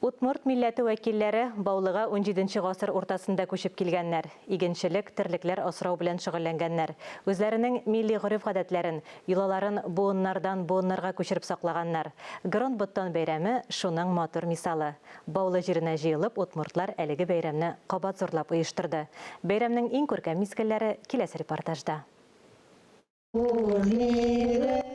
Удмурт милләте вәкилләре Баулыга 17 гасыр уртасында күчеп килгәннәр. Игенчелек, терлекләр асрау белән шөгыльләнгәннәр. Үзләренең милли гореф-гадәтләрен, йолаларын буыннардан буыннарга күчереп саклаганнар. Грон-Боттон бәйрәме шуның матур мисалы. Баулы җиренә җыелып, удмуртлар әлеге бәйрәмне кабат зурлап оештырды. Бәйрәмнең иң күркәм мизгелләре киләсе репортажда.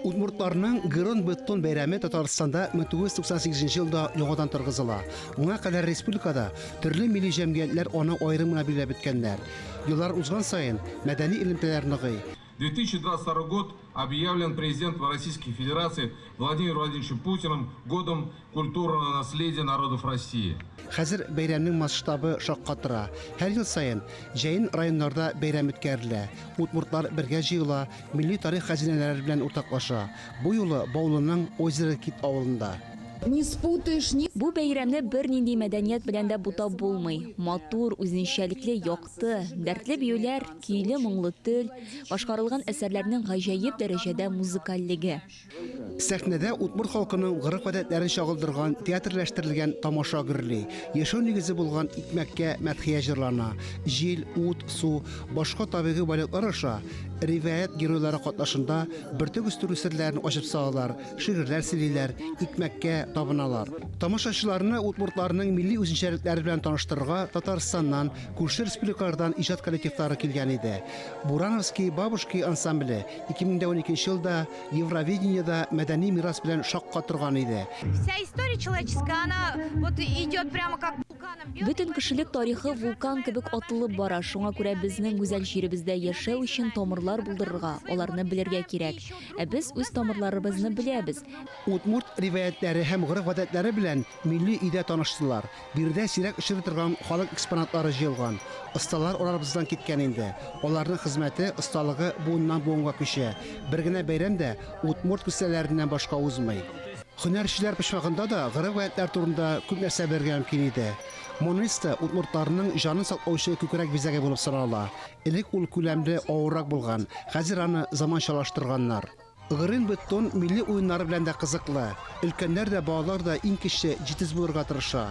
Удмуртларның Грон-Боттон бәйрәме Татарстанда 1998 елда яңадан торгызыла. Моңа кадәр республикада төрле милли җәмгыятьләр аны аерымына билгеләп беткәннәр. Еллар узган саен мәдәни элемтәләр ныгый. 2022 год объявлен президентом Российской Федерации Владимиром Владимировичем Путиным годом культурного наследия народов России. Хәзер бәйрәмнең масштабы шаккатыра. Һәр ел саен җәен районнарда бәйрәм үткәрелә. Удмуртлар бергә җыела, милли тарих хәзинәләре белән уртаклаша. Бу юлы Баулының Озеро Кит авылында. Бу бәйрәмне бер нинди мәдәният белән дә бутап булмый. Матур, үзенчәлекле, якты, дәртле биюләр, көйле моңлы тел, башкарылган әсәрләрнең гаҗәеп дәрәҗәдә музыкальлеге. Сәхнәдә удмурт халкының гореф-гадәтләрен чагылдырган театрлаштерелгән тамаша гөрли. Яшәү нигезе булган икмәккә мәдхия җырлана. Җил, ут, су, башка табигый байлыклар аша риваят геройлары катнашында бертөк үстерү серләрен ачып салалар, шигырьләр сөйлиләр, икмәккә табыналар. Тамашачыларны удмуртларның милли үзенчәлекләре белән таныштырырга Татарстаннан, күрше республикалардан иҗат коллективлары килгән иде. Бурановский бабушки ансамбле 2012 елда Евровидениедә мәдәни мирас белән шакка торган иде. Вся история человеческая, она вот идет прямо как вулканом. Бөтен кешелек тарихы вулкан кебек атылып бара. Шуңа күрә безнең гүзәл җиребездә яшәү өчен тамырлар булдырырга, аларны белергә кирәк. Ә без үз тамырларыбызны беләбез. Удмурт риваятләре һәм гореф-гадәтләре белән милли идә таныштылар. Бирдә сирәк очрый торган халык экспонатлары җыелган. Осталар арабыздан киткән инде. Аларның хезмәте, осталыгы буыннан буынга күчә. Бер генә бәйрәмдә удмурт күсәләреннән башка узмый. Һөнәрчеләр пешмагында да гореф-гадәтләр турында күп нәрсә белергә мөмкин иде. Мониста удмуртларның җанын саклаучы күкрәк бизәге булып санала. Элек ул күләмле авыррак булган. Хәзер аны заманчалаштырганнар. Грон-Боттон милли уеннары белән дә кызыклы. Өлкәннәр дә, балалар да иң кече җитез булырга тырыша.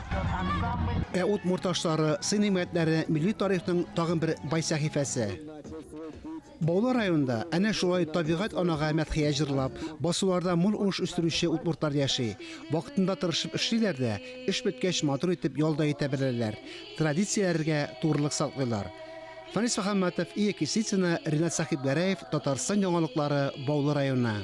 Ә удмурташлары, сыйнымәтләре милли тарихның тагын бер бай сәхифәсе. Баулы районында әнә шулай табигать анага мәдхия җырлап, басуларда мул уңыш үстерүче удмуртлар яши. Вакытында тырышып эшлиләр дә, эш беткәч матур итеп ялда итә беләләр. Традицияләргә турылык саклыйлар. Фанис Мөхәммәтов, Ия Кисицина, Ринат Сахибгәрәев, Татарстан яңалыклары, Баулы районы.